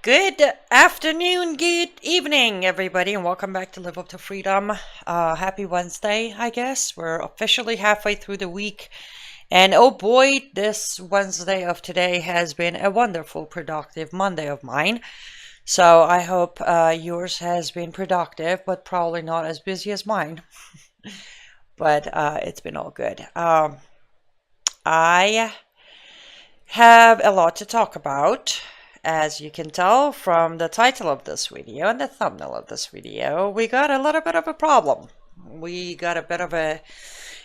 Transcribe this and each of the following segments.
Good afternoon, good evening, everybody, and welcome back to Live Up to Freedom. Happy Wednesday, I guess. We're officially halfway through the week. And oh boy, this Wednesday of today has been a wonderful, productive Monday of mine. So I hope yours has been productive, but probably not as busy as mine. But it's been all good. I have a lot to talk about. As you can tell from the title of this video and the thumbnail of this video, we got a little bit of a problem. We got a bit of a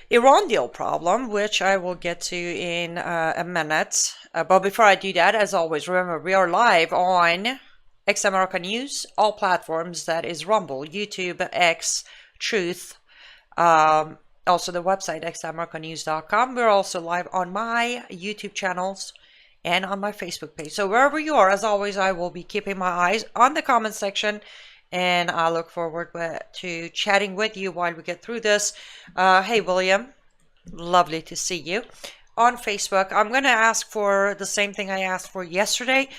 Iran deal problem, which I will get to in a minute. But before I do that, as always, remember we are live on X America News, all platforms. That is Rumble, YouTube, X, Truth, also the website xamericanews.com. We're also live on my YouTube channels and on my Facebook page. So wherever you are, as always, I will be keeping my eyes on the comment section, and I look forward to chatting with you while we get through this. Hey, William, lovely to see you on Facebook. I'm going to ask for the same thing I asked for yesterday.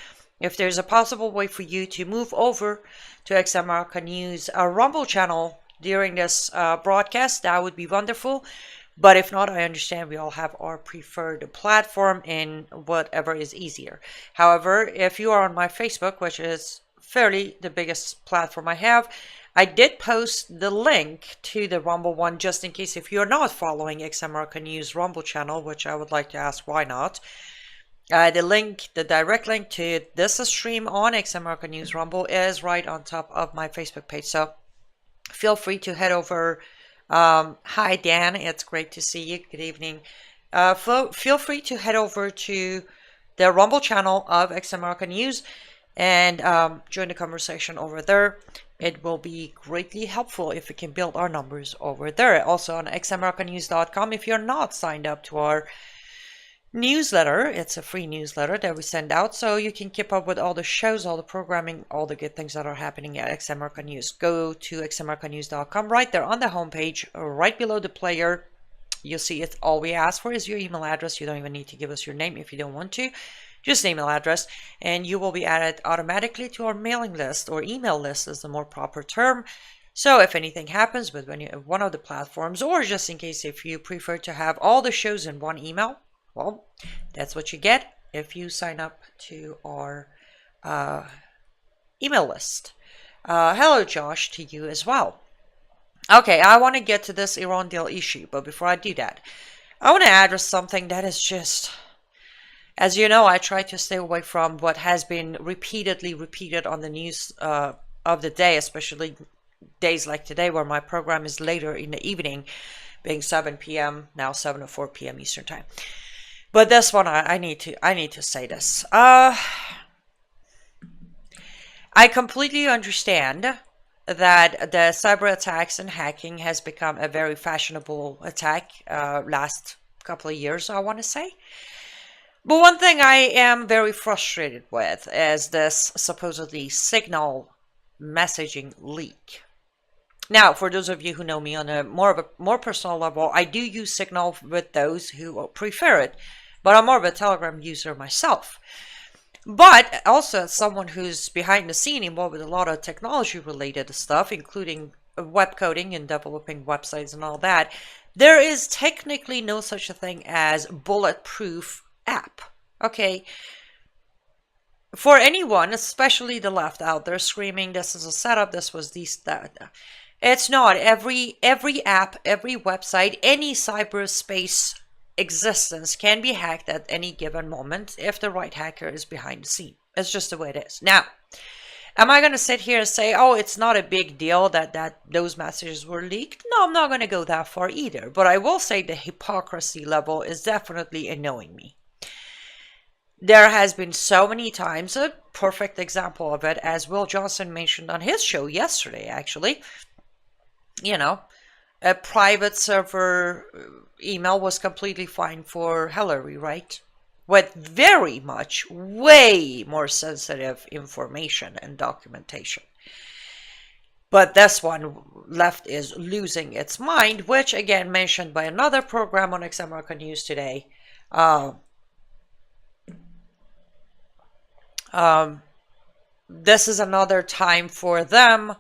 If there's a possible way for you to move over to X America News Rumble channel during this broadcast, that would be wonderful. But if not, I understand we all have our preferred platform in whatever is easier. However, if you are on my Facebook, which is fairly the biggest platform I have, I did post the link to the Rumble one just in case if you're not following X America News Rumble channel, which I would like to ask why not. The direct link to this stream on X America News Rumble is right on top of my Facebook page. So feel free to head over. Hi Dan, it's great to see you. Good evening. Feel free to head over to the Rumble channel of X America News and join the conversation over there. It will be greatly helpful if we can build our numbers over there. Also on xamericanews.com, if you're not signed up to our newsletter, it's a free newsletter that we send out, so you can keep up with all the shows, all the programming, all the good things that are happening at X America News. Go to xamericanews.com. Right there on the homepage, right below the player, you'll see it. All we ask for is your email address. You don't even need to give us your name if you don't want to. Just email address, and you will be added automatically to our mailing list, or email list is the more proper term. So if anything happens with one of the platforms, or just in case if you prefer to have all the shows in one email, well, that's what you get if you sign up to our email list. Hello, Josh, to you as well. Okay, I want to get to this Iran deal issue, but before I do that, I want to address something that is just, as you know, I try to stay away from what has been repeatedly repeated on the news of the day, especially days like today where my program is later in the evening, being 7 p.m., now 7 to 4 p.m. Eastern Time. But this one, I need to say this. I completely understand that the cyber attacks and hacking has become a very fashionable attack last couple of years, I want to say. But one thing I am very frustrated with is this supposedly Signal messaging leak. Now, for those of you who know me on a more personal level, I do use Signal with those who prefer it, but I'm more of a Telegram user myself. But also as someone who's behind the scene involved with a lot of technology related stuff, including web coding and developing websites and all that, there is technically no such a thing as bulletproof app. Okay. For anyone, especially the left out there screaming, this is a setup, this was that. It's not. Every app, every website, any cyberspace existence can be hacked at any given moment if the right hacker is behind the scene. It's just the way it is. Now, am I going to sit here and say, oh, it's not a big deal that those messages were leaked? No, I'm not going to go that far either. But I will say the hypocrisy level is definitely annoying me. There has been so many times, a perfect example of it, as Will Johnson mentioned on his show yesterday, actually. You know, a private server email was completely fine for Hillary, right? With very much, way more sensitive information and documentation. But this one left is losing its mind, which again mentioned by another program on X America News today. this is another time for them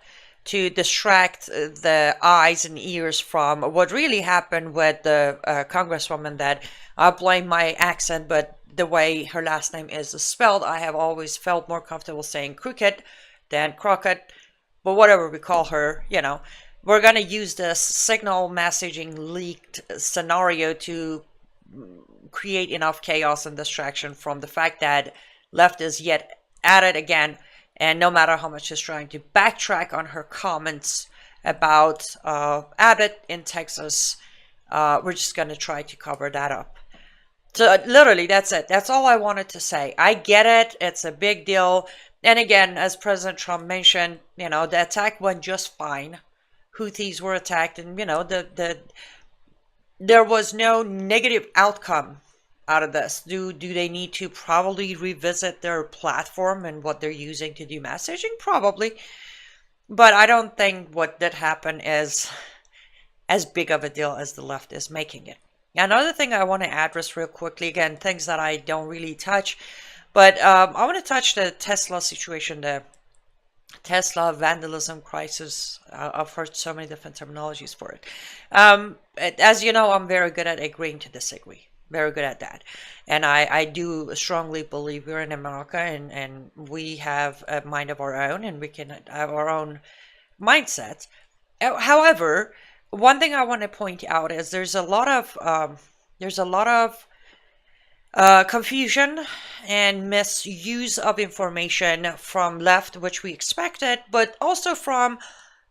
to distract the eyes and ears from what really happened with the congresswoman that I blame my accent, but the way her last name is spelled, I have always felt more comfortable saying crooked than crockett, but whatever we call her, we're going to use this signal messaging leaked scenario to create enough chaos and distraction from the fact that left is yet at it again. And no matter how much she's trying to backtrack on her comments about Abbott in Texas, we're just going to try to cover that up. So literally, that's it. That's all I wanted to say. I get it. It's a big deal. And again, as President Trump mentioned, the attack went just fine. Houthis were attacked, and there was no negative outcome out of this. Do they need to probably revisit their platform and what they're using to do messaging? Probably. But I don't think what did happen is as big of a deal as the left is making it. Another thing I want to address real quickly, again, things that I don't really touch, but I want to touch the Tesla situation, the Tesla vandalism crisis. I've heard so many different terminologies for it. As you know, I'm very good at agreeing to disagree. Very good at that. And I do strongly believe we're in America, and we have a mind of our own, and we can have our own mindset. However, one thing I want to point out is there's a lot of confusion and misuse of information from left, which we expected, but also from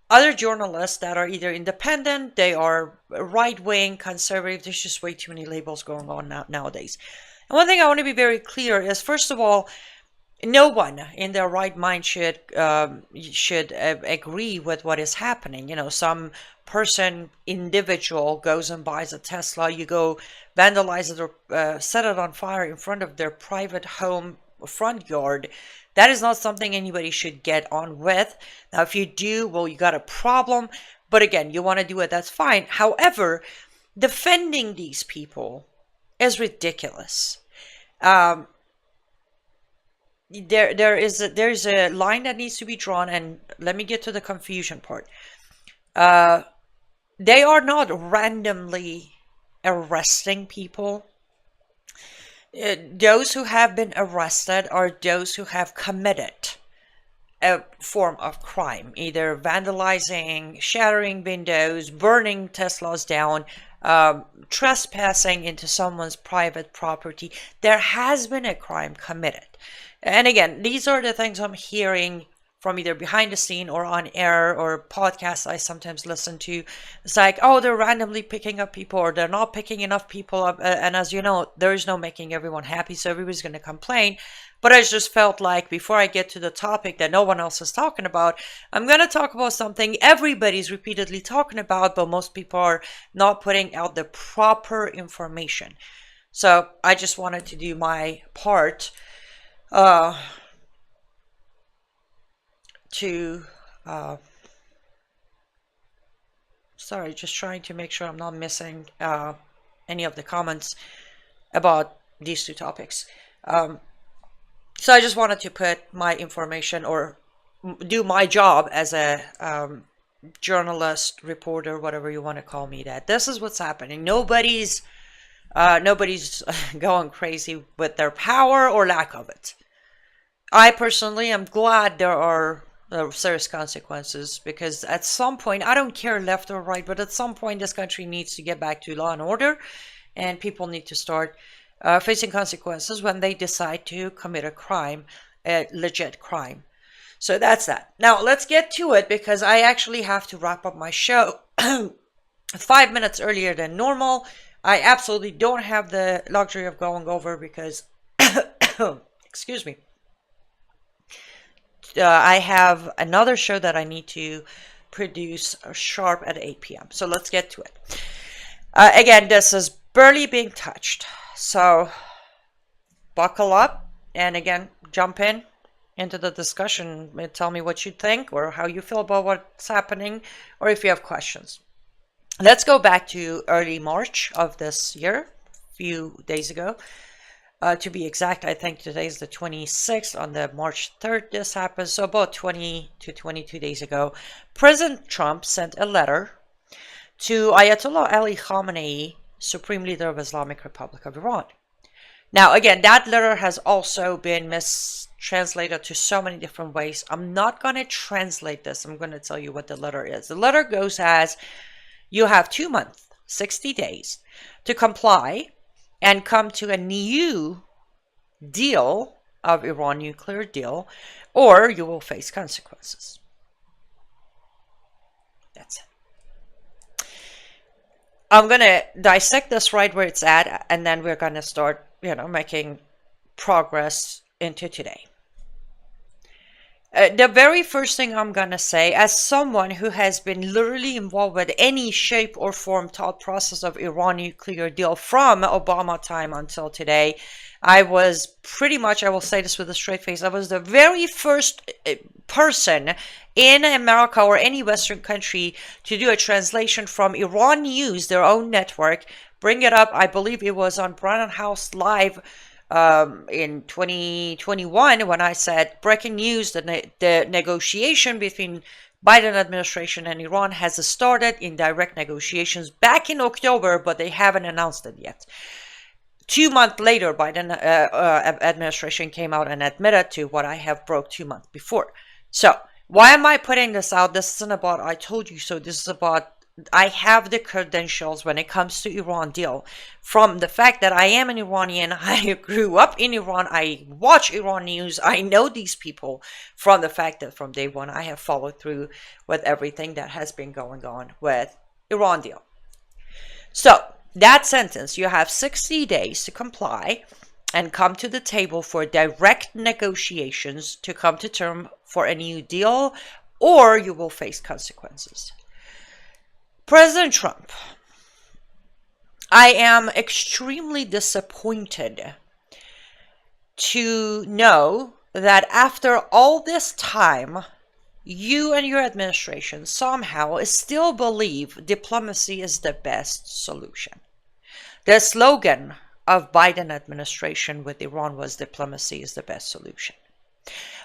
other journalists that are either independent, they are right-wing, conservative. There's just way too many labels going on nowadays. And one thing I want to be very clear is, first of all, no one in their right mind should agree with what is happening. Some person, individual, goes and buys a Tesla. You go vandalize it or set it on fire in front of their private home front yard. That is not something anybody should get on with. Now, if you do, well, you got a problem. But again, you want to do it, that's fine. However, defending these people is ridiculous. There's a line that needs to be drawn, and let me get to the confusion part. They are not randomly arresting people. Those who have been arrested are those who have committed a form of crime, either vandalizing, shattering windows, burning Teslas down, trespassing into someone's private property. There has been a crime committed. And again, these are the things I'm hearing from either behind the scene or on air or podcasts I sometimes listen to. It's like, oh, they're randomly picking up people, or they're not picking enough people up. And as you know, there is no making everyone happy, so everybody's going to complain. But I just felt like before I get to the topic that no one else is talking about, I'm going to talk about something everybody's repeatedly talking about, but most people are not putting out the proper information. So I just wanted to do my part sorry, just trying to make sure I'm not missing any of the comments about these two topics. So I just wanted to put my information, or do my job as a journalist, reporter, whatever you want to call me, that this is what's happening. Nobody's going crazy with their power or lack of it. I personally am glad there are serious consequences, because at some point, I don't care left or right, but at some point this country needs to get back to law and order, and people need to start facing consequences when they decide to commit a crime, a legit crime. So that's that. Now let's get to it, because I actually have to wrap up my show 5 minutes earlier than normal. I absolutely don't have the luxury of going over, because excuse me, I have another show that I need to produce sharp at 8 p.m. So let's get to it. Again, this is barely being touched. So buckle up, and again, jump into the discussion and tell me what you think or how you feel about what's happening, or if you have questions. Let's go back to early March of this year, a few days ago. To be exact, I think today is the 26th. On the March 3rd, this happened. So about 20 to 22 days ago, President Trump sent a letter to Ayatollah Ali Khamenei, Supreme Leader of Islamic Republic of Iran. Now, again, that letter has also been mistranslated to so many different ways. I'm not going to translate this. I'm going to tell you what the letter is. The letter goes as, you have 2 months, 60 days, to comply and come to a new deal of Iran nuclear deal, or you will face consequences. That's it. I'm going to dissect this right where it's at, and then we're going to start, making progress into today. The very first thing I'm going to say, as someone who has been literally involved with any shape or form thought process of Iran nuclear deal from Obama time until today, I was pretty much, I will say this with a straight face, I was the very first person in America or any Western country to do a translation from Iran News, their own network, bring it up. I believe it was on Brown House Live in 2021 when I said, breaking news, the negotiation between Biden administration and Iran has started in direct negotiations back in October, but they haven't announced it yet. 2 months later, Biden administration came out and admitted to what I have broke 2 months before. So why am I putting this out? This isn't about I told you so. This is about I have the credentials when it comes to Iran deal. From the fact that I am an Iranian, I grew up in Iran, I watch Iran news, I know these people, from the fact that from day one I have followed through with everything that has been going on with Iran deal. So that sentence, you have 60 days to comply and come to the table for direct negotiations to come to term for a new deal, or you will face consequences. President Trump, I am extremely disappointed to know that after all this time, you and your administration somehow still believe diplomacy is the best solution. The slogan of Biden administration with Iran was diplomacy is the best solution.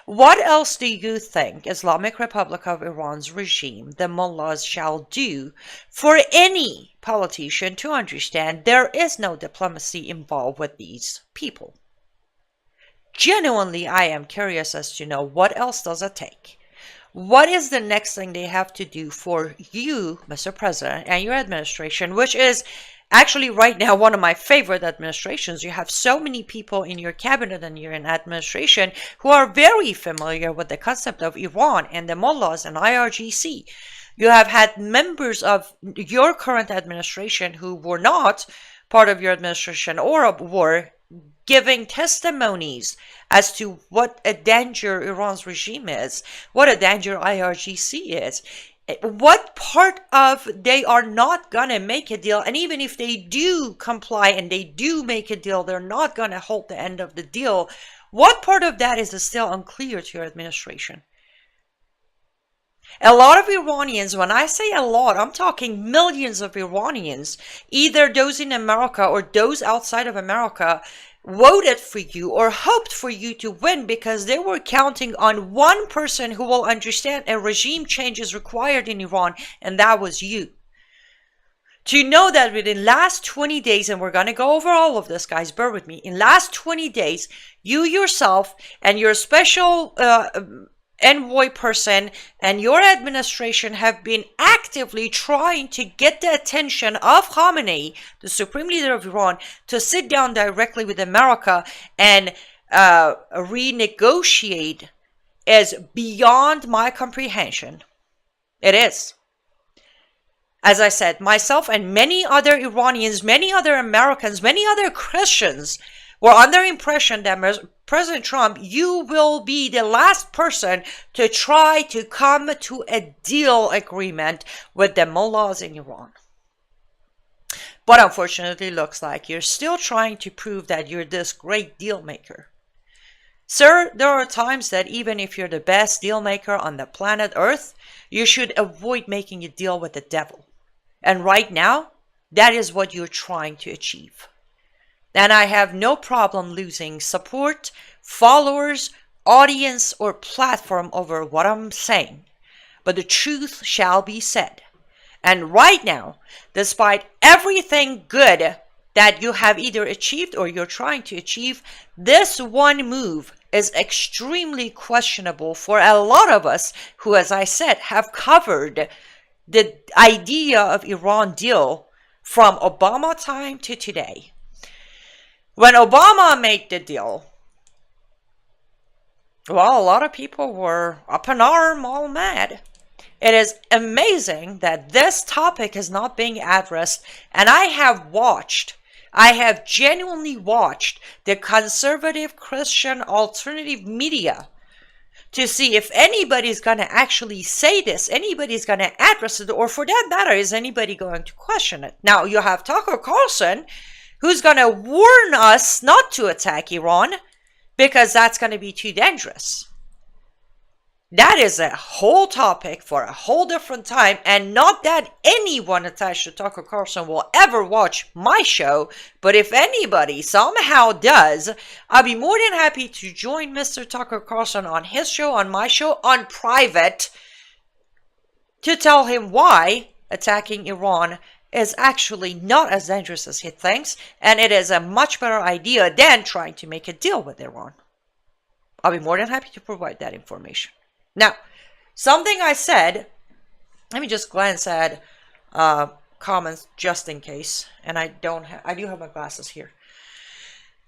What else do you think Islamic Republic of Iran's regime, the mullahs, shall do for any politician to understand there is no diplomacy involved with these people? Genuinely, I am curious as to know what else does it take? What is the next thing they have to do for you, Mr. President, and your administration, which is actually right now one of my favorite administrations? You have so many people in your cabinet and your administration who are very familiar with the concept of Iran and the mullahs and IRGC. You have had members of your current administration who were not part of your administration or were giving testimonies as to what a danger Iran's regime is, what a danger IRGC is. What part of they are not going to make a deal, and even if they do comply and they do make a deal, they're not going to hold the end of the deal. What part of that is still unclear to your administration? A lot of Iranians, when I say a lot, I'm talking millions of Iranians, either those in America or those outside of America, voted for you or hoped for you to win because they were counting on one person who will understand a regime change is required in Iran, and that was you. To know that within last 20 days, and we're going to go over all of this, guys, bear with me. In last 20 days, you yourself and your special envoy person and your administration have been actively trying to get the attention of Khamenei, the supreme leader of Iran, to sit down directly with America and renegotiate is beyond my comprehension. It is. As I said, myself and many other Iranians, many other Americans, many other Christians were under the impression that President Trump, you will be the last person to try to come to a deal agreement with the mullahs in Iran. But unfortunately, it looks like you're still trying to prove that you're this great deal maker. Sir, there are times that even if you're the best deal maker on the planet Earth, you should avoid making a deal with the devil. And right now, that is what you're trying to achieve. And I have no problem losing support, followers, audience, or platform over what I'm saying. But the truth shall be said. And right now, despite everything good that you have either achieved or you're trying to achieve, this one move is extremely questionable for a lot of us who, as I said, have covered the idea of Iran deal from Obama time to today. When Obama made the deal, well, a lot of people were up in arm, all mad. It is amazing that this topic is not being addressed, and I have genuinely watched the conservative Christian alternative media to see if anybody's going to actually say this, anybody's going to address it, or for that matter, is anybody going to question it? Now, you have Tucker Carlson, who's going to warn us not to attack Iran because that's going to be too dangerous. That is a whole topic for a whole different time, and not that anyone attached to Tucker Carlson will ever watch my show, but if anybody somehow does, I'll be more than happy to join Mr. Tucker Carlson on his show, on my show, on private, to tell him why attacking Iran is actually not as dangerous as he thinks, and it is a much better idea than trying to make a deal with Iran. I'll be more than happy to provide that information. Now, something I said, let me just glance at comments just in case, and I do have my glasses here.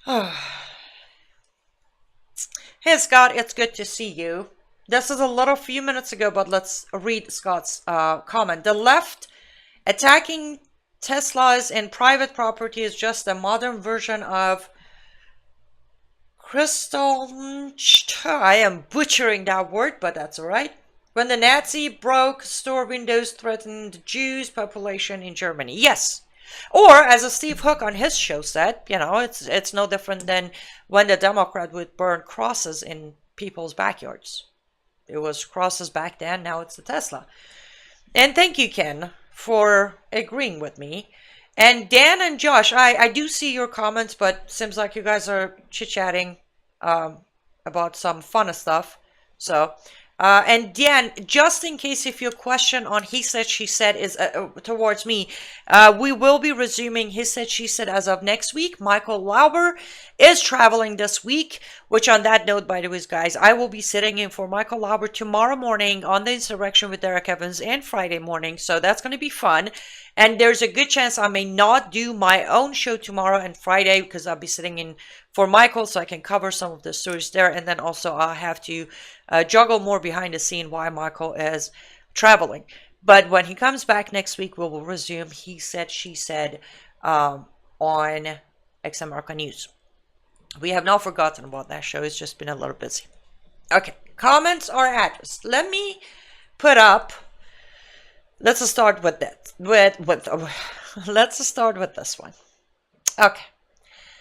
Hey Scott, it's good to see you. This is a little few minutes ago, but let's read Scott's comment. The left attacking Teslas and private property is just a modern version of Crystal, I am butchering that word, but that's all right. When the Nazi broke store windows, threatened the Jews population in Germany. Yes. Or, as Steve Hook on his show said, it's no different than when the Democrat would burn crosses in people's backyards. It was crosses back then, now it's the Tesla. And thank you, Ken, for agreeing with me. And Dan and Josh, I do see your comments, but seems like you guys are chit-chatting about some fun stuff. So, and Dan, just in case if your question on he said, she said is towards me, we will be resuming he said, she said as of next week. Michael Lauber is traveling this week, which on that note, by the way, guys, I will be sitting in for Michael Lauber tomorrow morning on the Insurrection with Derek Evans and Friday morning. So that's going to be fun. And there's a good chance I may not do my own show tomorrow and Friday because I'll be sitting in for Michael so I can cover some of the stories there. And then also I'll have to juggle more behind the scene while Michael is traveling. But when he comes back next week, we will resume He Said, She Said on X America News. We have not forgotten about that show. It's just been a little busy. Okay, comments or address. Let me put up. Let's start with that. Let's start with this one. Okay,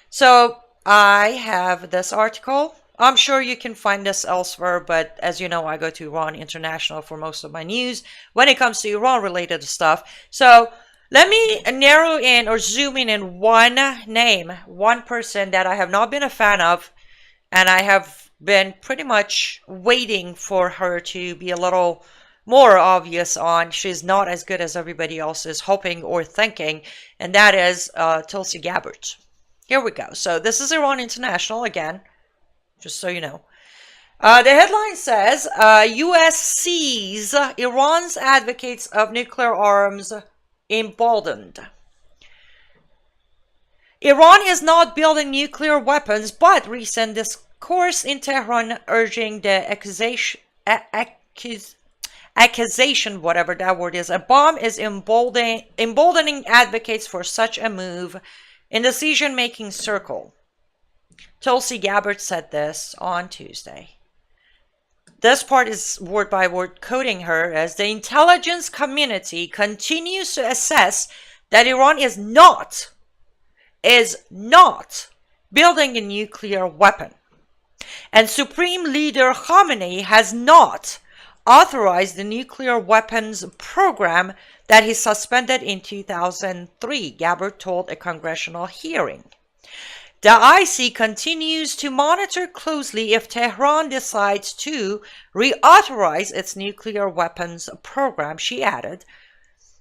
so I have this article. I'm sure you can find this elsewhere, but as you know, I go to Iran International for most of my news when it comes to Iran-related stuff. So let me narrow in or zoom in one name, one person that I have not been a fan of, and I have been pretty much waiting for her to be a little more obvious on. She's not as good as everybody else is hoping or thinking, and that is Tulsi Gabbard. Here we go. So this is Iran International again, just so you know. The headline says, U.S. sees Iran's advocates of nuclear arms emboldened. Iran is not building nuclear weapons, but recent discourse in Tehran urging the accusation, whatever that word is, a bomb is emboldening advocates for such a move in decision-making circle. Tulsi Gabbard said this on Tuesday. This part is word by word quoting her as the intelligence community continues to assess that Iran is not building a nuclear weapon. And Supreme Leader Khamenei has not authorized the nuclear weapons program that he suspended in 2003, Gabbard told a congressional hearing. The IC continues to monitor closely if Tehran decides to reauthorize its nuclear weapons program, she added.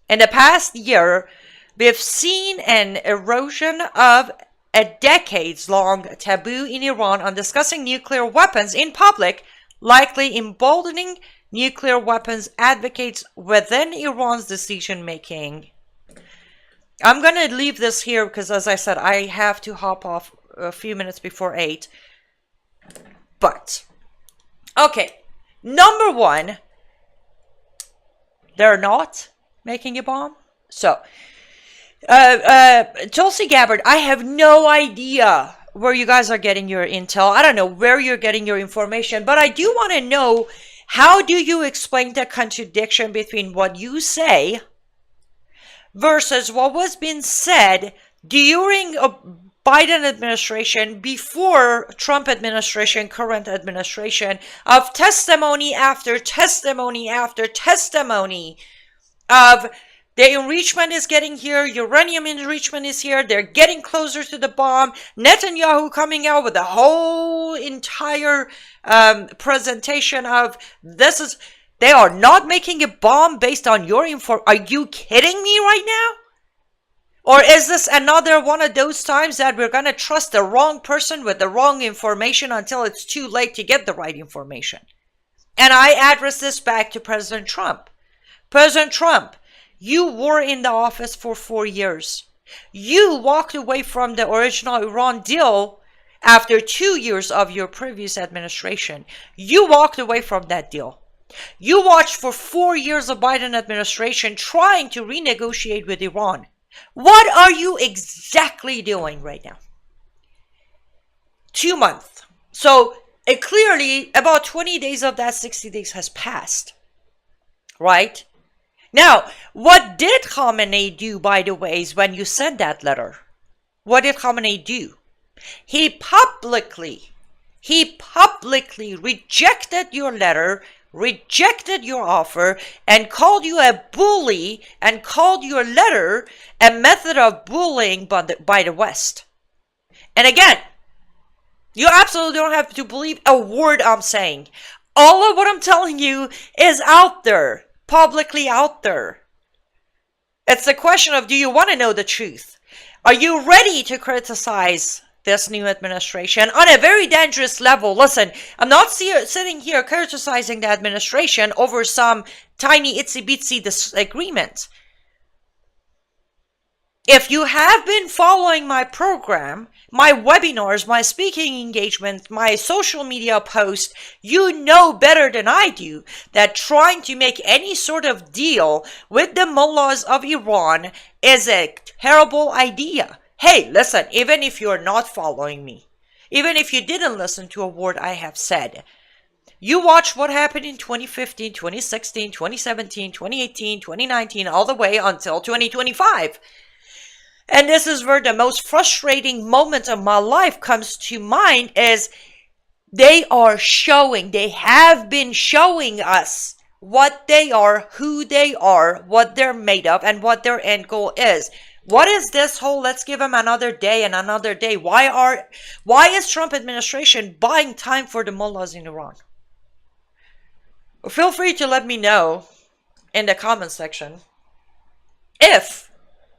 In the past year, we've seen an erosion of a decades-long taboo in Iran on discussing nuclear weapons in public, likely emboldening nuclear weapons advocates within Iran's decision-making. I'm going to leave this here because, as I said, I have to hop off a few minutes before 8. But, okay, number one, they're not making a bomb. So, Tulsi Gabbard, I have no idea where you guys are getting your intel. I don't know where you're getting your information, but I do want to know, how do you explain the contradiction between what you say versus what was being said during a Biden administration, before Trump administration, current administration, of testimony after testimony after testimony of the enrichment is getting here, uranium enrichment is here, they're getting closer to the bomb, Netanyahu coming out with a whole entire presentation of this is, they are not making a bomb based on your info. Are you kidding me right now? Or is this another one of those times that we're going to trust the wrong person with the wrong information until it's too late to get the right information? And I address this back to President Trump. President Trump, you were in the office for 4 years. You walked away from the original Iran deal after 2 years of your previous administration. You walked away from that deal. You watched for 4 years of Biden administration trying to renegotiate with Iran. What are you exactly doing right now? 2 months. So clearly about 20 days of that 60 days has passed. Right? Now, what did Khamenei do, by the way, is when you sent that letter? What did Khamenei do? He publicly rejected your letter, rejected your offer, and called you a bully, and called your letter a method of bullying by the West. And again, you absolutely don't have to believe a word I'm saying. All of what I'm telling you is out there, publicly out there. It's a question of, do you want to know the truth? Are you ready to criticize this new administration on a very dangerous level? Listen, I'm not sitting here criticizing the administration over some tiny itsy bitsy disagreement. If you have been following my program, my webinars, my speaking engagement, my social media posts, you know better than I do that trying to make any sort of deal with the mullahs of Iran is a terrible idea. Hey, listen, even if you're not following me, even if you didn't listen to a word I have said, you watch what happened in 2015, 2016, 2017, 2018, 2019, all the way until 2025. And this is where the most frustrating moment of my life comes to mind, is they have been showing us what they are, who they are, what they're made of, and what their end goal is. What is this whole let's give them another day and another day? Why is Trump administration buying time for the mullahs in Iran? Feel free to let me know in the comment section if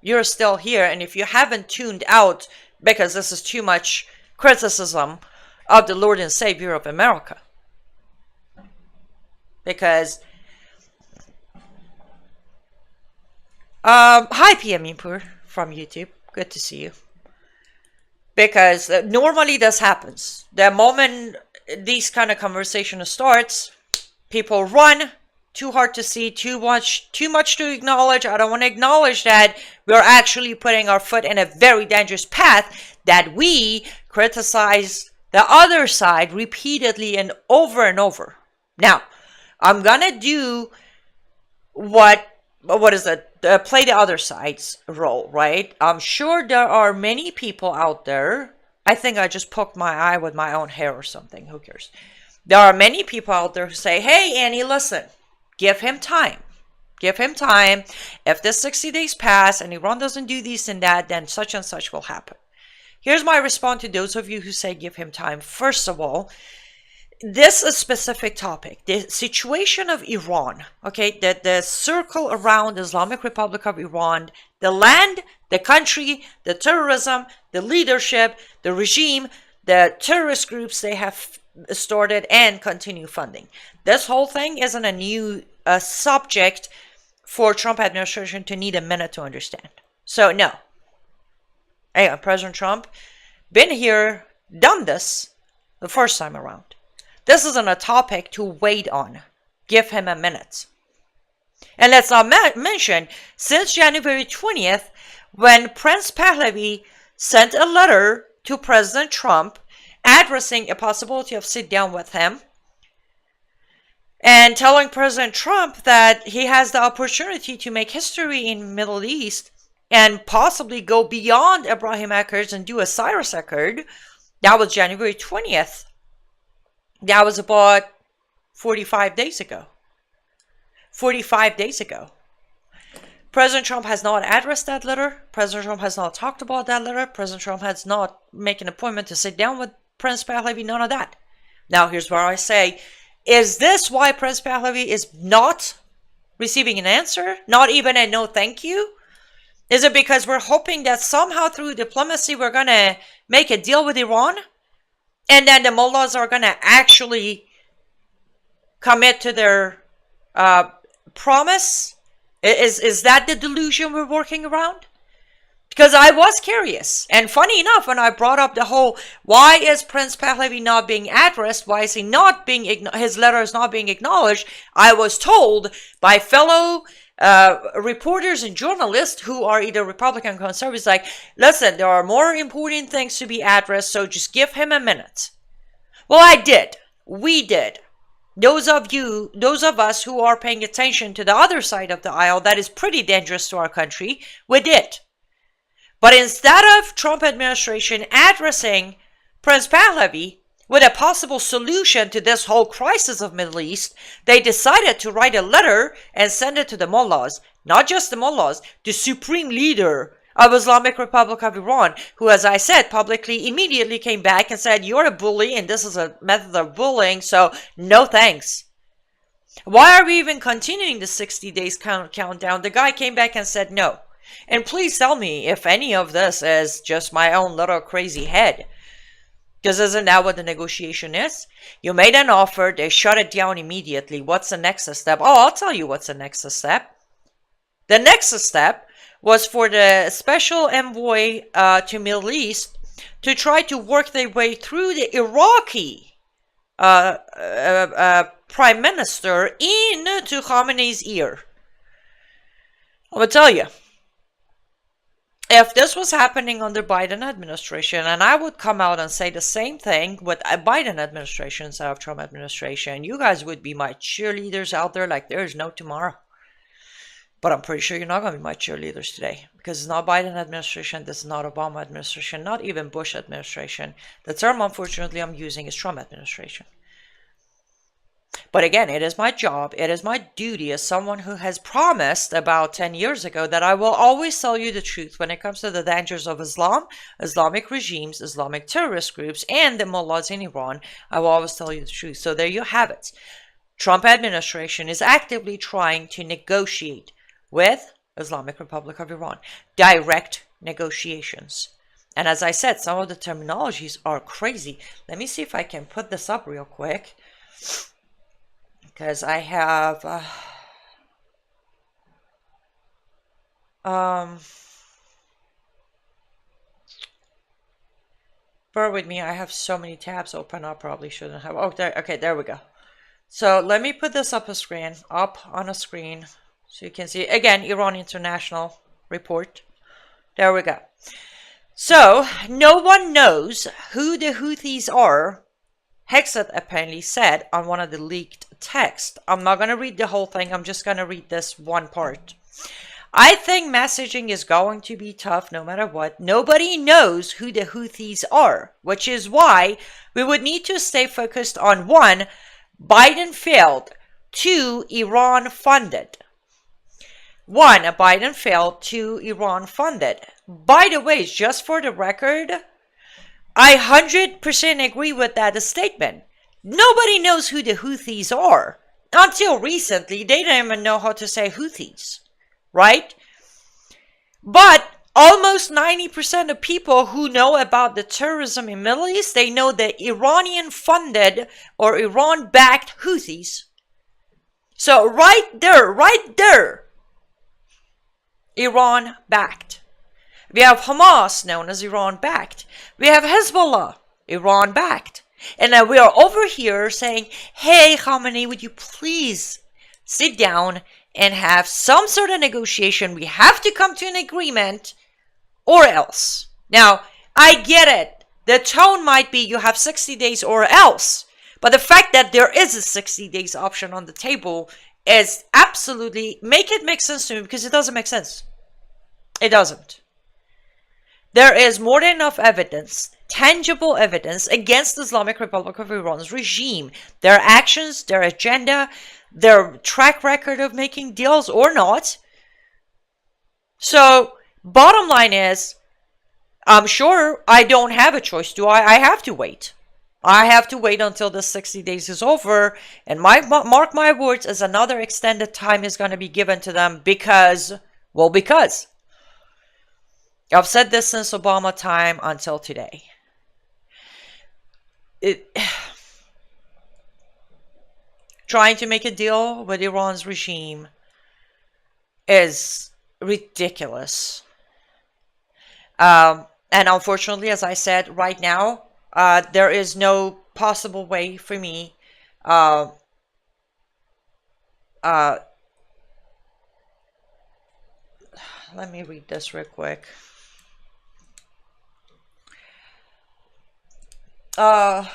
you're still here, and if you haven't tuned out because this is too much criticism of the Lord and Savior of America. Because hi PM Impur from YouTube, good to see you. Because normally this happens. The moment these kind of conversation starts, people run. Too hard to see, too much to acknowledge. I don't want to acknowledge that we're actually putting our foot in a very dangerous path, that we criticize the other side repeatedly and over. Now, I'm gonna do what is it? Play the other side's role, right? I'm sure there are many people out there. I think I just poked my eye with my own hair or something. Who cares? There are many people out there who say, hey, Annie, listen. Give him time. Give him time. If the 60 days pass and Iran doesn't do this and that, then such and such will happen. Here's my response to those of you who say give him time. First of all, this is a specific topic. The situation of Iran, okay, the circle around Islamic Republic of Iran, the land, the country, the terrorism, the leadership, the regime, the terrorist groups they have started and continue funding. This whole thing isn't a new subject for Trump administration to need a minute to understand. So no. Anyway, President Trump been here, done this the first time around. This isn't a topic to wait on. Give him a minute. And let's not mention, since January 20th, when Prince Pahlavi sent a letter to President Trump addressing a possibility of sit down with him and telling President Trump that he has the opportunity to make history in the Middle East and possibly go beyond Abraham Accords and do a Cyrus Accord. That was January 20th. That was about 45 days ago. 45 days ago. President Trump has not addressed that letter. President Trump has not talked about that letter. President Trump has not made an appointment to sit down with Prince Pahlavi. None of that. Now, here's where I say, is this why Prince Pahlavi is not receiving an answer? Not even a no thank you? Is it because we're hoping that somehow through diplomacy we're going to make a deal with Iran? And then the mullahs are going to actually commit to their promise? Is that the delusion we're working around? Because I was curious. And funny enough, when I brought up the whole, why is Prince Pahlavi not being addressed? Why is he not being, his letter is not being acknowledged? I was told by fellow reporters and journalists who are either Republican or conservatives, like, listen, there are more important things to be addressed, so just give him a minute. Well, I did. We did. Those of us who are paying attention to the other side of the aisle, that is pretty dangerous to our country, we did. But instead of Trump administration addressing Prince Pahlavi with a possible solution to this whole crisis of Middle East, they decided to write a letter and send it to the mullahs, not just the mullahs, the supreme leader of Islamic Republic of Iran, who, as I said, publicly immediately came back and said, you're a bully and this is a method of bullying, so no thanks. Why are we even continuing the 60 days countdown? The guy came back and said no. And please tell me if any of this is just my own little crazy head. Because isn't that what the negotiation is? You made an offer, they shut it down immediately. What's the next step? Oh, I'll tell you what's the next step. The next step was for the special envoy to Middle East to try to work their way through the Iraqi prime minister into Khamenei's ear. I'm going to tell you, if this was happening under Biden administration, and I would come out and say the same thing with a Biden administration instead of Trump administration, you guys would be my cheerleaders out there like there is no tomorrow. But I'm pretty sure you're not going to be my cheerleaders today, because it's not Biden administration, this is not Obama administration, not even Bush administration. The term, unfortunately, I'm using is Trump administration. But again, it is my job, it is my duty as someone who has promised about 10 years ago that I will always tell you the truth when it comes to the dangers of Islam, Islamic regimes, Islamic terrorist groups, and the mullahs in Iran. I will always tell you the truth. So there you have it. Trump administration is actively trying to negotiate with Islamic Republic of Iran. Direct negotiations. And as I said, some of the terminologies are crazy. Let me see if I can put this up real quick. Because I have bear with me, I have so many tabs open, I probably shouldn't have. Oh, there, okay, there we go. So let me put this up on a screen so you can see. Again, Iran International report. There we go. So no one knows who the Houthis are, Hexet apparently said on one of the leaked texts. I'm not going to read the whole thing. I'm just going to read this one part. I think messaging is going to be tough no matter what. Nobody knows who the Houthis are, which is why we would need to stay focused on 1, Biden failed. 2, Iran funded. 1, Biden failed. 2, Iran funded. By the way, just for the record, I 100% agree with that statement. Nobody knows who the Houthis are. Until recently, they didn't even know how to say Houthis, right? But almost 90% of people who know about the terrorism in the Middle East, they know the Iranian-funded or Iran-backed Houthis. So right there, Iran-backed. We have Hamas, known as Iran-backed. We have Hezbollah, Iran-backed. And then we are over here saying, hey, Khamenei, would you please sit down and have some sort of negotiation? We have to come to an agreement or else. Now, I get it. The tone might be you have 60 days or else. But the fact that there is a 60 days option on the table is absolutely, make it make sense to me, because it doesn't make sense. It doesn't. There is more than enough evidence, tangible evidence, against the Islamic Republic of Iran's regime. Their actions, their agenda, their track record of making deals or not. So, bottom line is, I'm sure I don't have a choice, do I? I have to wait. I have to wait until the 60 days is over, and mark my words, as another extended time is going to be given to them because I've said this since Obama time until today. Trying to make a deal with Iran's regime is ridiculous. And unfortunately, as I said, right now, there is no possible way for me let me read this real quick. Dan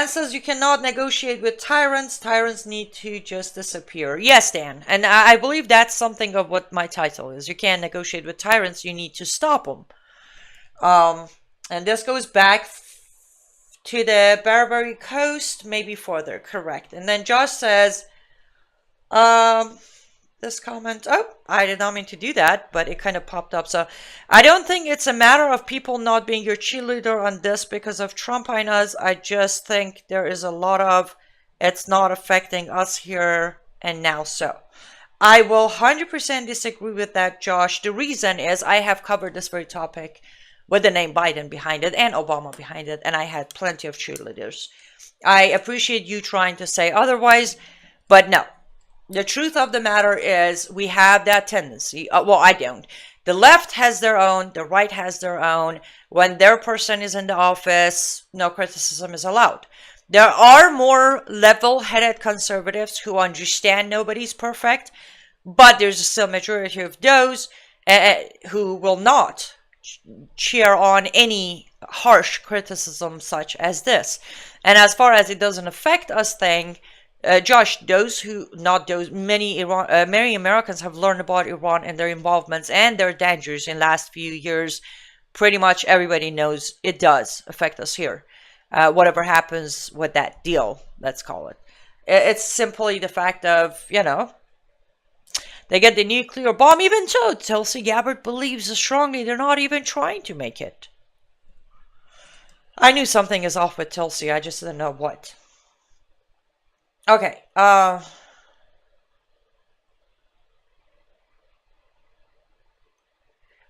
says you cannot negotiate with tyrants. Tyrants need to just disappear. Yes, Dan. And I believe that's something of what my title is. You can't negotiate with tyrants. You need to stop them. And this goes back to the Barbary Coast, maybe further. Correct. And then Josh says, this comment, oh, I did not mean to do that, but it kind of popped up. So I don't think it's a matter of people not being your cheerleader on this because of Trump, Aynaz. I just think there is a lot of, it's not affecting us here and now. So I will 100% disagree with that, Josh. The reason is I have covered this very topic with the name Biden behind it and Obama behind it, and I had plenty of cheerleaders. I appreciate you trying to say otherwise, but no. The truth of the matter is we have that tendency. Well, I don't. The left has their own. The right has their own. When their person is in the office, no criticism is allowed. There are more level-headed conservatives who understand nobody's perfect, but there's still a majority of those who will not cheer on any harsh criticism such as this. And as far as it doesn't affect us thing, Josh, many Americans have learned about Iran and their involvements and their dangers in the last few years. Pretty much everybody knows it does affect us here. Whatever happens with that deal, let's call it. It's simply the fact of, they get the nuclear bomb. Even so, Tulsi Gabbard believes strongly they're not even trying to make it. I knew something is off with Tulsi. I just didn't know what. Okay,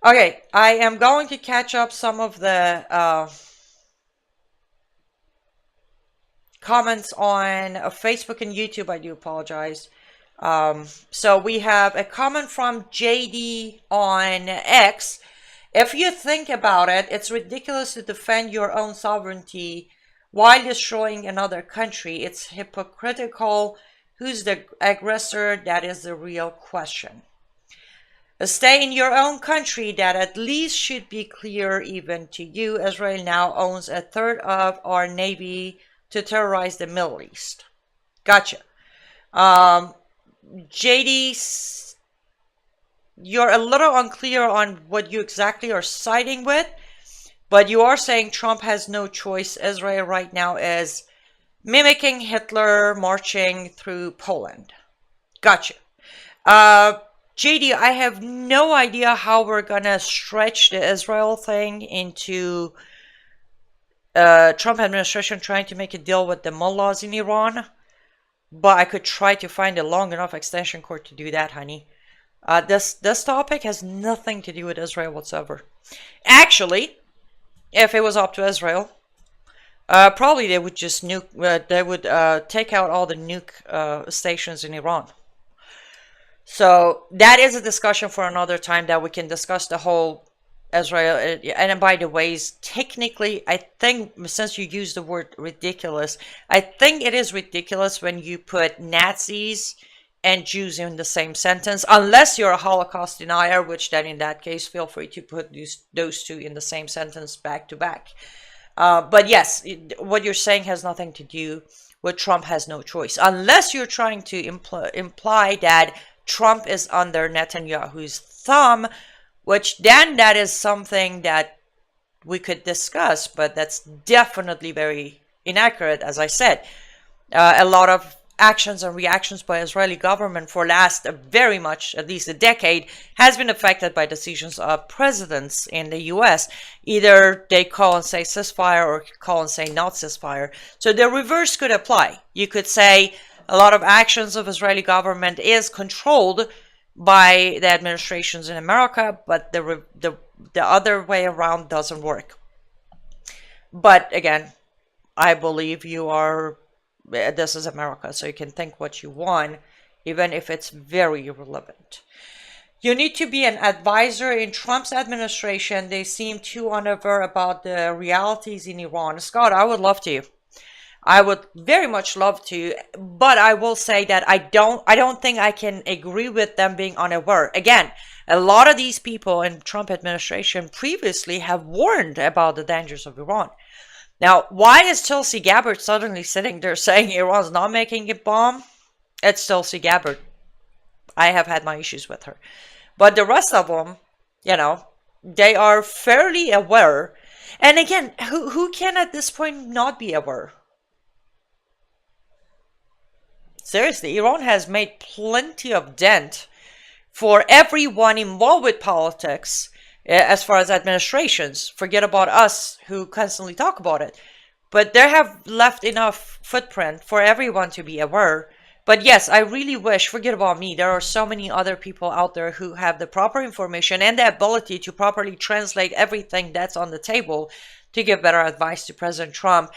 okay, I am going to catch up some of the comments on Facebook and YouTube. I do apologize. So we have a comment from JD on X. If you think about it, it's ridiculous to defend your own sovereignty while destroying another country. It's hypocritical. Who's the aggressor? That is the real question. Stay in your own country. That at least should be clear even to you. Israel now owns a third of our navy to terrorize the Middle East. Gotcha. JD, you're a little unclear on what you exactly are siding with. But you are saying Trump has no choice. Israel right now is mimicking Hitler marching through Poland. Gotcha. JD, I have no idea how we're gonna stretch the Israel thing into Trump administration trying to make a deal with the mullahs in Iran, but I could try to find a long enough extension cord to do that, honey. This topic has nothing to do with Israel whatsoever. Actually, if it was up to Israel, probably they would just nuke. They would take out all the nuke stations in Iran. So that is a discussion for another time that we can discuss the whole Israel. And by the ways, technically, I think since you use the word ridiculous, I think it is ridiculous when you put Nazis and Jews in the same sentence, unless you're a Holocaust denier, which then in that case, feel free to put those two in the same sentence back to back. But yes, what you're saying has nothing to do with Trump has no choice, unless you're trying to imply that Trump is under Netanyahu's thumb, which then that is something that we could discuss, but that's definitely very inaccurate. As I said, a lot of actions and reactions by Israeli government for last very much, at least a decade, has been affected by decisions of presidents in the US. Either they call and say ceasefire or call and say not ceasefire. So the reverse could apply. You could say a lot of actions of Israeli government is controlled by the administrations in America, but the other way around doesn't work. But again, I believe this is America, so you can think what you want, even if it's very irrelevant. You need to be an advisor in Trump's administration. They seem too unaware about the realities in Iran. Scott, I would love to. I would very much love to, but I will say that I don't think I can agree with them being unaware. Again, a lot of these people in Trump administration previously have warned about the dangers of Iran. Now, why is Tulsi Gabbard suddenly sitting there saying Iran's not making a bomb? It's Tulsi Gabbard. I have had my issues with her. But the rest of them, they are fairly aware. And again, who can at this point not be aware? Seriously, Iran has made plenty of dent for everyone involved with politics. As far as administrations, forget about us who constantly talk about it. But they have left enough footprint for everyone to be aware. But yes, I really wish, forget about me, there are so many other people out there who have the proper information and the ability to properly translate everything that's on the table to give better advice to President Trump.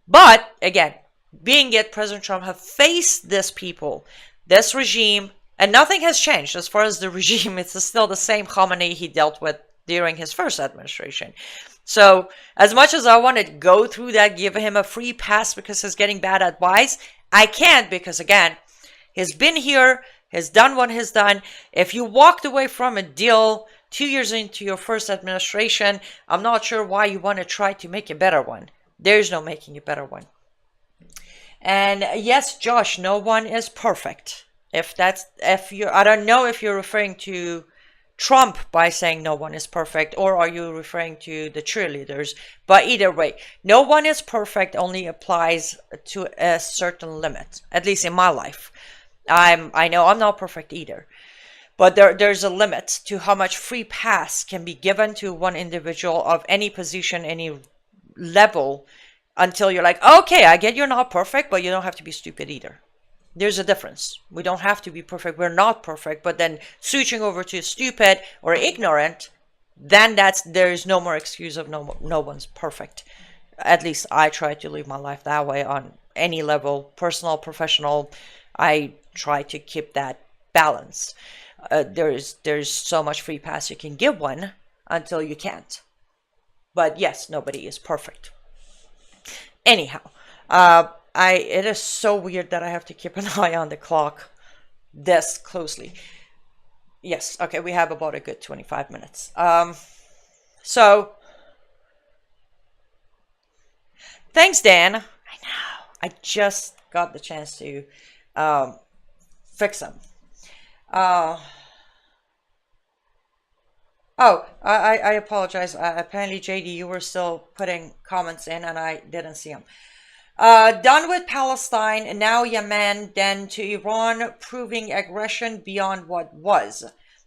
But again, being it, President Trump have faced this people, this regime, and nothing has changed as far as the regime. It's still the same Khamenei he dealt with during his first administration. So as much as I want to go through that, give him a free pass because he's getting bad advice, I can't, because again, he's been here, he's done what he's done. If you walked away from a deal 2 years into your first administration, I'm not sure why you want to try to make a better one. There's no making a better one. And yes, Josh, no one is perfect. I don't know if you're referring to Trump by saying no one is perfect, or are you referring to the cheerleaders? But either way, no one is perfect only applies to a certain limit, at least in my life. I know I'm not perfect either, but there's a limit to how much free pass can be given to one individual of any position, any level, until you're like, okay, I get you're not perfect, but you don't have to be stupid either. There's a difference. We don't have to be perfect. We're not perfect. But then switching over to stupid or ignorant, then there's no more excuse of no one's perfect. At least I try to live my life that way on any level, personal, professional. I try to keep that balance. There's so much free pass you can give one until you can't. But yes, nobody is perfect. Anyhow, it is so weird that I have to keep an eye on the clock this closely. Yes, okay, we have about a good 25 minutes. So, thanks, Dan. I know, I just got the chance to fix them. I apologize. Apparently, JD, you were still putting comments in and I didn't see them. Done with Palestine, now Yemen, then to Iran, proving aggression beyond what was.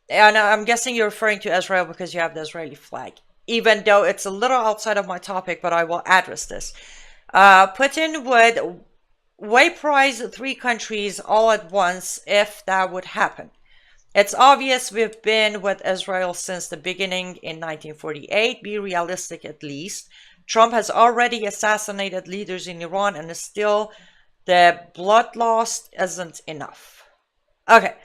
And I'm guessing you're referring to Israel because you have the Israeli flag. Even though it's a little outside of my topic, but I will address this. Putin would vaporize three countries all at once if that would happen. It's obvious we've been with Israel since the beginning in 1948. Be realistic at least. Trump has already assassinated leaders in Iran, and still the blood loss isn't enough. Okay,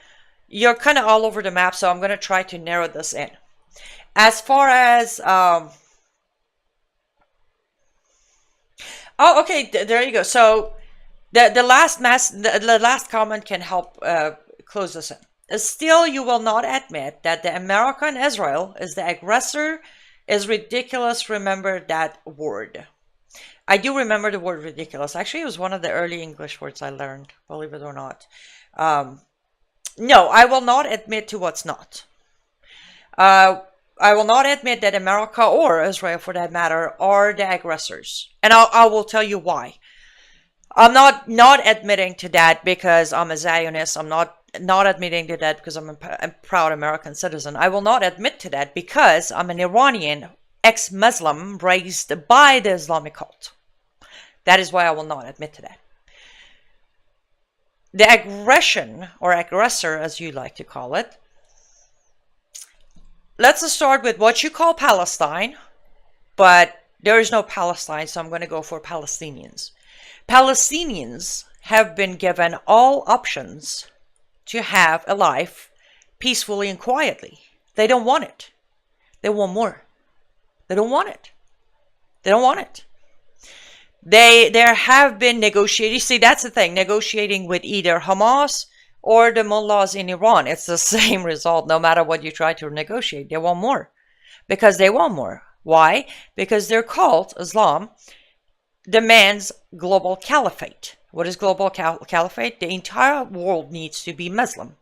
you're kind of all over the map, so I'm going to try to narrow this in. As far as oh, okay, there you go. So the last comment can help close this in. Still, you will not admit that the America and Israel is the aggressor is ridiculous. Remember that word. I do remember the word ridiculous. Actually, it was one of the early English words I learned, believe it or not. No, I will not admit to what's not. I will not admit that America or Israel, for that matter, are the aggressors. And I will tell you why. I'm not admitting to that because I'm a Zionist. I'm not admitting to that because I'm a proud American citizen. I will not admit to that because I'm an Iranian ex-Muslim raised by the Islamic cult. That is why I will not admit to that. The aggression, or aggressor as you like to call it, let's start with what you call Palestine, but there is no Palestine, so I'm going to go for Palestinians. Palestinians have been given all options to have a life peacefully and quietly. They don't want it. They want more. They don't want it. They don't want it. There have been negotiating. See, that's the thing. Negotiating with either Hamas or the mullahs in Iran. It's the same result no matter what you try to negotiate. They want more. Because they want more. Why? Because their cult, Islam, demands global caliphate. What is global caliphate? The entire world needs to be Muslim.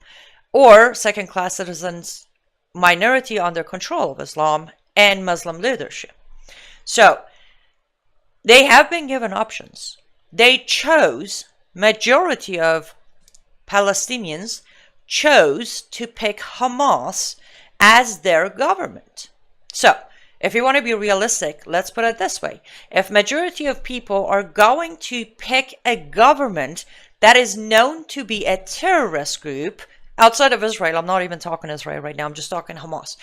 Or second-class citizens, minority under control of Islam and Muslim leadership. So, they have been given options. They chose, majority of Palestinians chose to pick Hamas as their government. So, if you want to be realistic, let's put it this way. If majority of people are going to pick a government that is known to be a terrorist group, outside of Israel, I'm not even talking Israel right now, I'm just talking Hamas,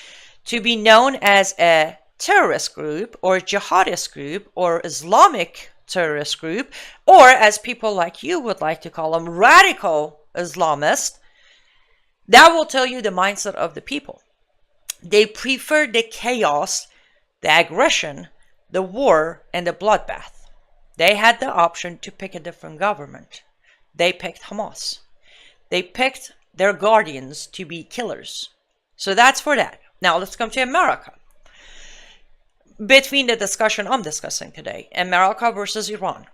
to be known as a terrorist group or jihadist group or Islamic terrorist group, or as people like you would like to call them, radical Islamist, that will tell you the mindset of the people. They prefer the chaos, the aggression, the war, and the bloodbath. They had the option to pick a different government. They picked Hamas. They picked their guardians to be killers. So that's for that. Now let's come to America. Between the discussion I'm discussing today, America versus Iran.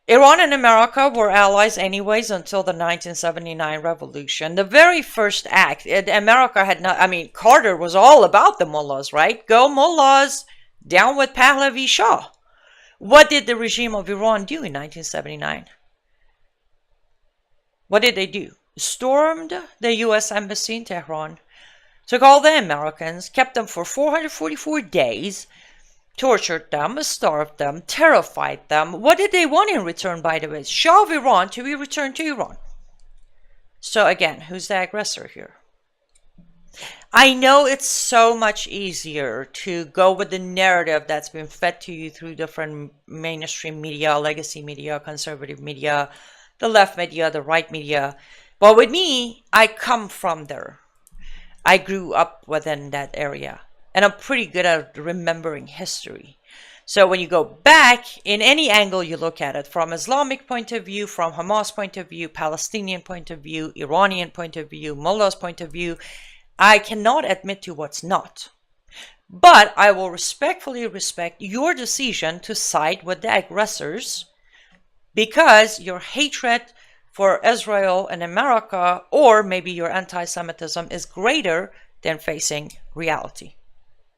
Iran and America were allies anyways until the 1979 revolution. The very first act, America had not, Carter was all about the mullahs, right? Go mullahs, down with Pahlavi Shah. What did the regime of Iran do in 1979? What did they do? Stormed the U.S. Embassy in Tehran, took all the Americans, kept them for 444 days, tortured them, starved them, terrified them. What did they want in return, by the way? Shah of Iran to be returned to Iran. So again, who's the aggressor here? I know it's so much easier to go with the narrative that's been fed to you through different mainstream media, legacy media, conservative media, the left media, the right media. But with me, I come from there. I grew up within that area, and I'm pretty good at remembering history. So when you go back, in any angle you look at it, from Islamic point of view, from Hamas point of view, Palestinian point of view, Iranian point of view, mullah's point of view, I cannot admit to what's not. But I will respectfully respect your decision to side with the aggressors because your hatred for Israel and America, or maybe your anti-Semitism, is greater than facing reality.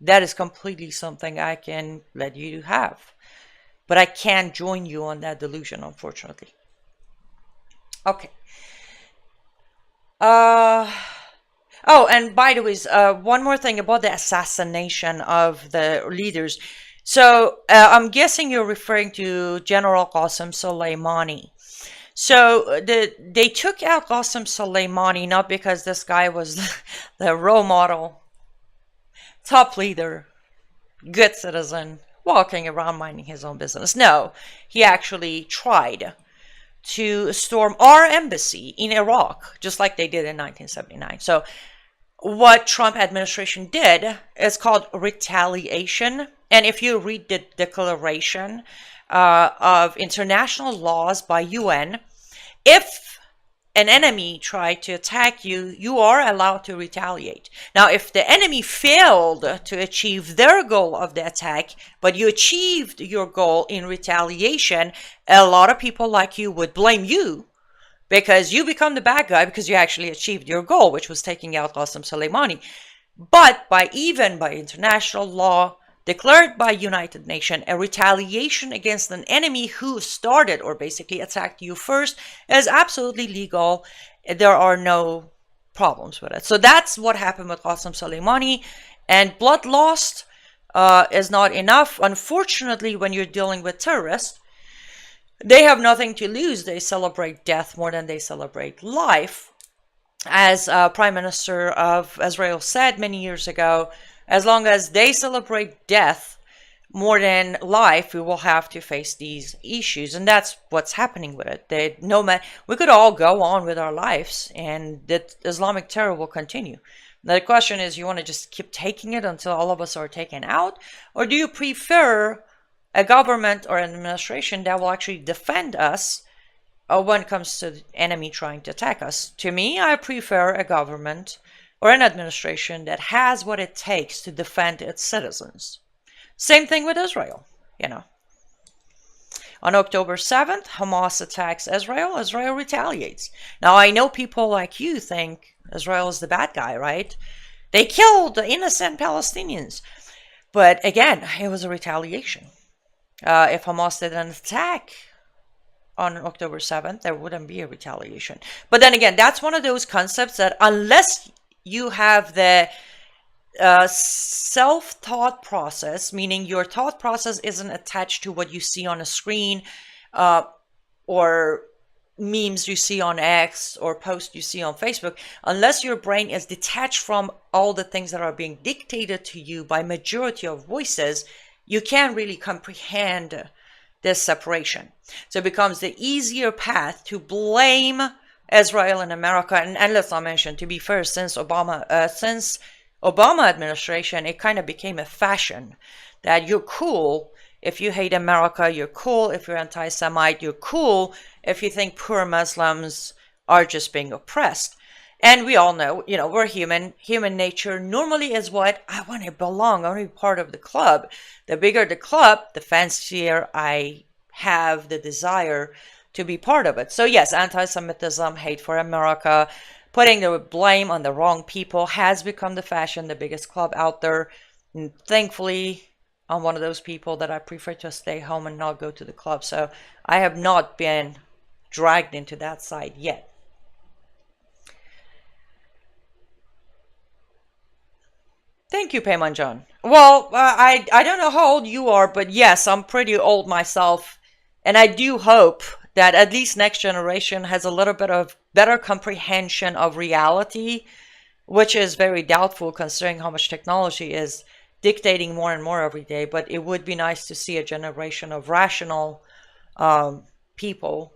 That is completely something I can let you have. But I can't join you on that delusion, unfortunately. Okay. Oh, and by the way, one more thing about the assassination of the leaders. So I'm guessing you're referring to General Qasem Soleimani. So they took out Qasem Soleimani not because this guy was the role model, top leader, good citizen, walking around minding his own business. No, he actually tried to storm our embassy in Iraq, just like they did in 1979. So what Trump administration did is called retaliation. And if you read the declaration of international laws by UN, if an enemy tried to attack you, you are allowed to retaliate. Now, if the enemy failed to achieve their goal of the attack, but you achieved your goal in retaliation, a lot of people like you would blame you because you become the bad guy because you actually achieved your goal, which was taking out Qasem Soleimani. But by international law, declared by United Nations, a retaliation against an enemy who started or basically attacked you first is absolutely legal. There are no problems with it. So that's what happened with Qasem Soleimani. And blood lost is not enough. Unfortunately, when you're dealing with terrorists, they have nothing to lose. They celebrate death more than they celebrate life. As Prime Minister of Israel said many years ago, as long as they celebrate death more than life, we will have to face these issues. And that's what's happening with it. We could all go on with our lives and that Islamic terror will continue. Now, the question is, you want to just keep taking it until all of us are taken out? Or do you prefer a government or an administration that will actually defend us when it comes to the enemy trying to attack us? To me, I prefer a government or an administration that has what it takes to defend its citizens. Same thing with Israel, On October 7th, Hamas attacks Israel. Israel retaliates. Now, I know people like you think Israel is the bad guy, right? They killed the innocent Palestinians. But again, it was a retaliation. If Hamas did an attack on October 7th, there wouldn't be a retaliation. But then again, that's one of those concepts that unless you have the self-thought process, meaning your thought process isn't attached to what you see on a screen or memes you see on X or posts you see on Facebook, unless your brain is detached from all the things that are being dictated to you by majority of voices, you can't really comprehend this separation. So it becomes the easier path to blame Israel and America. And let's not mention, to be fair, since Obama administration, it kind of became a fashion that you're cool if you hate America, you're cool if you're anti-Semite, you're cool if you think poor Muslims are just being oppressed. And we all know, we're human. Human nature normally is what? I want to belong. I want to be part of the club. The bigger the club, the fancier I have the desire to be part of it. So yes, anti-Semitism, hate for America, putting the blame on the wrong people has become the fashion, the biggest club out there. And thankfully, I'm one of those people that I prefer to stay home and not go to the club. So I have not been dragged into that side yet. Thank you, Payman John. Well, I don't know how old you are, but yes, I'm pretty old myself. And I do hope that at least next generation has a little bit of better comprehension of reality, which is very doubtful considering how much technology is dictating more and more every day. But it would be nice to see a generation of rational people.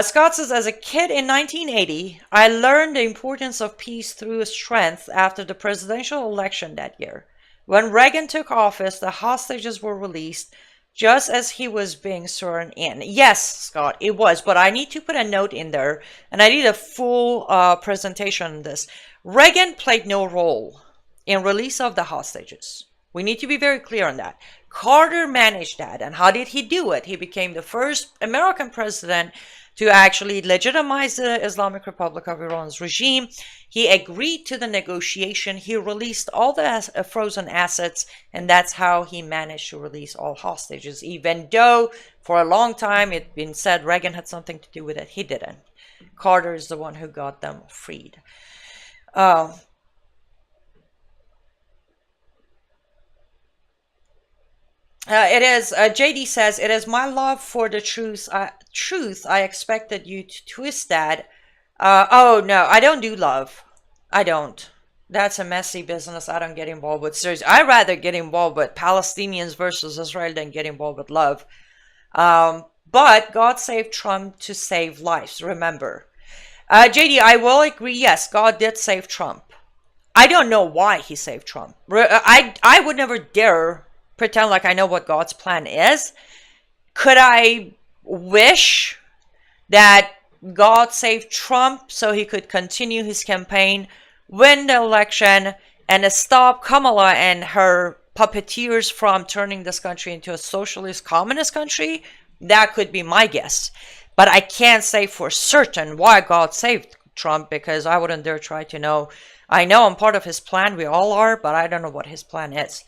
Scott says, as a kid in 1980, I learned the importance of peace through strength after the presidential election that year. When Reagan took office, the hostages were released just as he was being sworn in. Yes, Scott, it was, but I need to put a note in there, and I need a full presentation on this. Reagan played no role in release of the hostages. We need to be very clear on that. Carter managed that, and how did he do it? He became the first American president to actually legitimize the Islamic Republic of Iran's regime. He agreed to the negotiation. He released all the frozen assets, and that's how he managed to release all hostages. Even though for a long time it's been said Reagan had something to do with it, he didn't. Carter is the one who got them freed. Uh, it is, JD says, it is my love for the truth. I expected you to twist that. Oh, no, I don't do love. I don't. That's a messy business. I don't get involved with. Seriously, I'd rather get involved with Palestinians versus Israel than get involved with love. But God saved Trump to save lives, remember. JD, I will agree, yes, God did save Trump. I don't know why he saved Trump. I would never dare pretend like I know what God's plan is. Could I wish that God saved Trump so he could continue his campaign, win the election, and stop Kamala and her puppeteers from turning this country into a socialist communist country? That could be my guess. But I can't say for certain why God saved Trump, because I wouldn't dare try to know. I know I'm part of his plan. We all are, but I don't know what his plan is.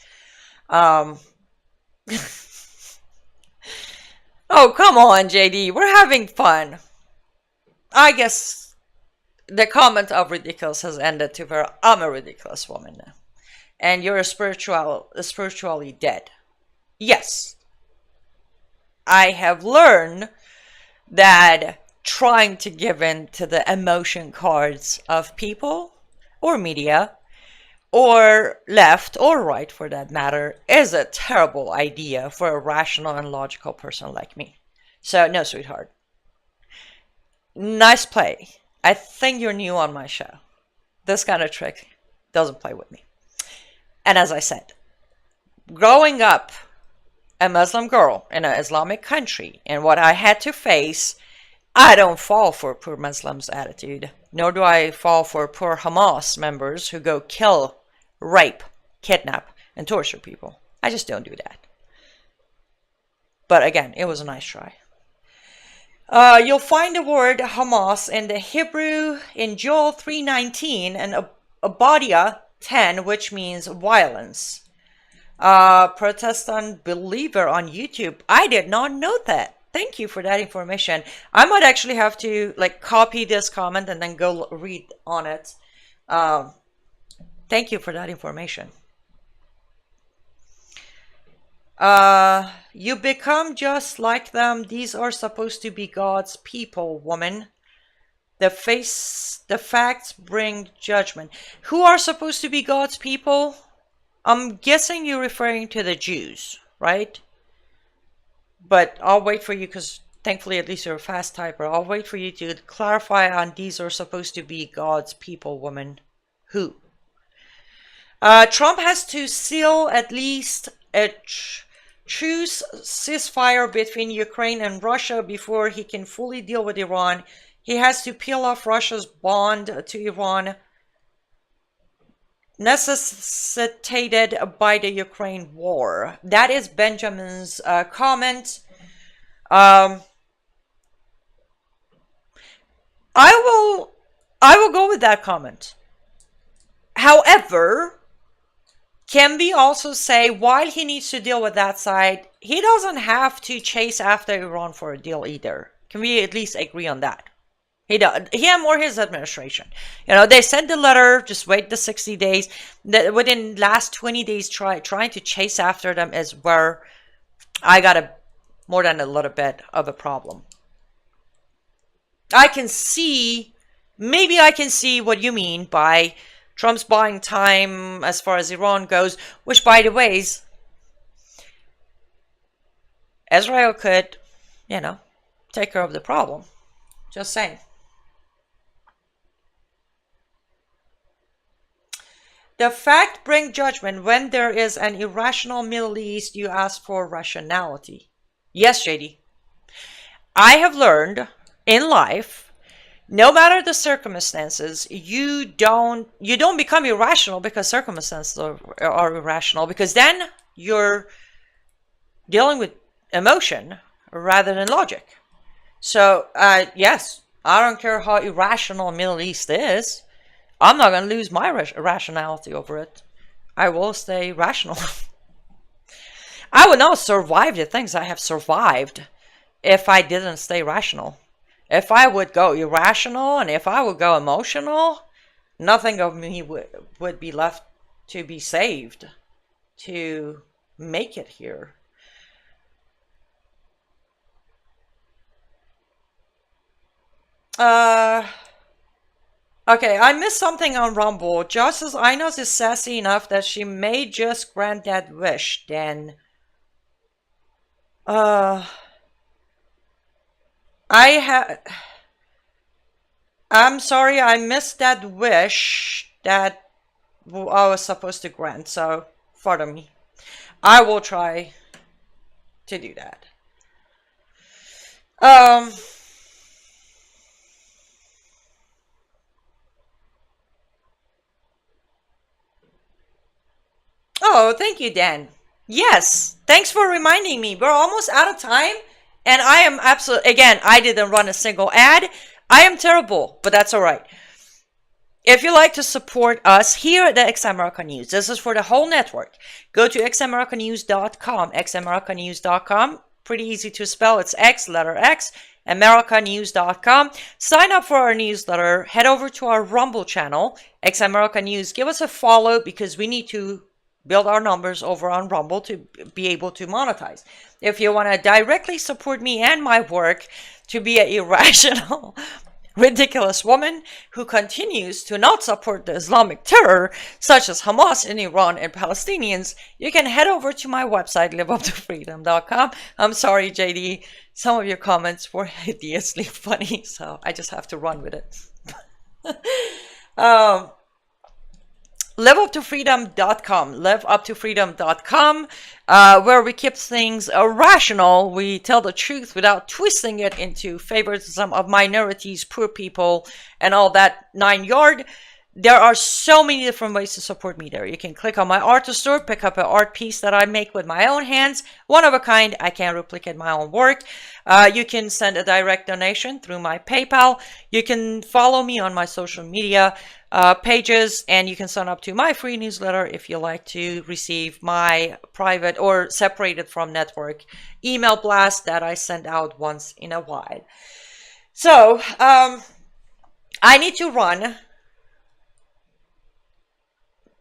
Oh, come on, JD. We're having fun. I guess the comment of ridiculous has ended to where I'm a ridiculous woman now. And you're spiritually dead. Yes. I have learned that trying to give in to the emotion cards of people or media or left or right for that matter is a terrible idea for a rational and logical person like me. So no, sweetheart. Nice play. I think you're new on my show. This kind of trick doesn't play with me. And as I said, growing up a Muslim girl in an Islamic country and what I had to face, I don't fall for poor Muslims' attitude, nor do I fall for poor Hamas members who go kill, rape, kidnap, and torture people. I just don't do that. But again, it was a nice try. You'll find the word Hamas in the Hebrew in Joel 3:19 and Obadiah 10, which means violence. Protestant believer on YouTube. I did not know that. Thank you for that information. I might actually have to copy this comment and then go read on it. Thank you for that information. You become just like them. These are supposed to be God's people, woman. The facts bring judgment. Who are supposed to be God's people? I'm guessing you're referring to the Jews, right? But I'll wait for you, because thankfully at least you're a fast typer. I'll wait for you to clarify on these are supposed to be God's people, woman. Who? Trump has to seal at least a truce ceasefire between Ukraine and Russia before he can fully deal with Iran. He has to peel off Russia's bond to Iran, necessitated by the Ukraine war. That is Benjamin's comment. I will go with that comment. However, can we also say while he needs to deal with that side, he doesn't have to chase after Iran for a deal either? Can we at least agree on that? Him or his administration. They sent the letter, just wait the 60 days. Within last 20 days, trying to chase after them is where I got more than a little bit of a problem. Maybe I can see what you mean by Trump's buying time as far as Iran goes, which, by the way, Israel could, take care of the problem. Just saying. The fact bring judgment. When there is an irrational Middle East, you ask for rationality. Yes, JD. I have learned in life, no matter the circumstances, you don't become irrational because circumstances are irrational, because then you're dealing with emotion rather than logic. So, yes, I don't care how irrational Middle East is. I'm not going to lose my rationality over it. I will stay rational. I would not survive the things I have survived if I didn't stay rational. If I would go irrational and if I would go emotional, nothing of me would be left to be saved to make it here. Okay, I missed something on Rumble. Josh says Aynaz is sassy enough that she may just grant that wish, then. Uh, I'm sorry, I missed that wish that I was supposed to grant, so pardon me. I will try to do that. Oh, thank you, Dan. Yes, thanks for reminding me. We're almost out of time, and I am absolutely, again, I didn't run a single ad. I am terrible, but that's all right. If you like to support us here at the X America News, this is for the whole network. Go to xamericanews.com, xamericanews.com. Pretty easy to spell. It's X, letter X, americanews.com. Sign up for our newsletter. Head over to our Rumble channel, X America News. Give us a follow because we need to build our numbers over on Rumble to be able to monetize. If you want to directly support me and my work to be an irrational, ridiculous woman who continues to not support the Islamic terror, such as Hamas in Iran and Palestinians, you can head over to my website, liveuptofreedom.com. I'm sorry, JD. Some of your comments were hideously funny, so I just have to run with it. liveuptofreedom.com, liveuptofreedom.com, where we keep things rational. We tell the truth without twisting it into favoritism of minorities, poor people, and all that 9 yard. There are so many different ways to support me there. You can click on my art store, pick up an art piece that I make with my own hands, one of a kind. I can't replicate my own work. You can send a direct donation through my PayPal. You can follow me on my social media pages, and you can sign up to my free newsletter if you like to receive my private or separated from network email blast that I send out once in a while. So I need to run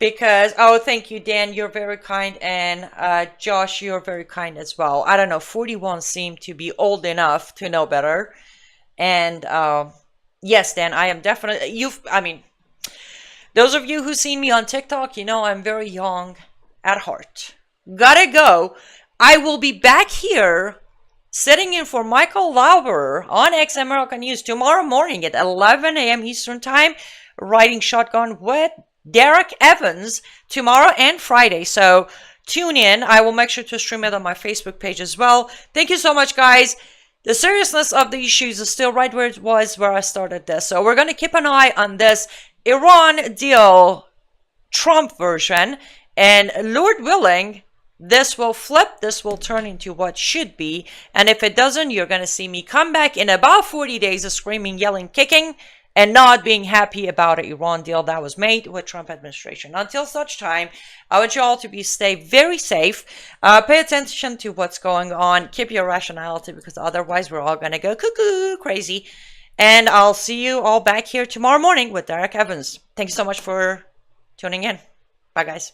because, oh, thank you, Dan, you're very kind, and Josh, you're very kind as well. I don't know, 41 seem to be old enough to know better. And yes, Dan, I am definitely, those of you who've seen me on TikTok, you know I'm very young at heart. Gotta go. I will be back here sitting in for Michael Lauber on X America News tomorrow morning at 11 a.m. Eastern Time, riding shotgun with Derek Evans tomorrow and Friday. So tune in. I will make sure to stream it on my Facebook page as well. Thank you so much, guys. The seriousness of the issues is still right where it was where I started this. So we're going to keep an eye on this Iran deal, Trump version, and Lord willing, this will flip, this will turn into what should be, and if it doesn't, you're going to see me come back in about 40 days of screaming, yelling, kicking, and not being happy about an Iran deal that was made with Trump administration. Until such time, I want you all to stay very safe, pay attention to what's going on, keep your rationality, because otherwise we're all going to go cuckoo crazy. And I'll see you all back here tomorrow morning with Derek Evans. Thank you so much for tuning in. Bye, guys.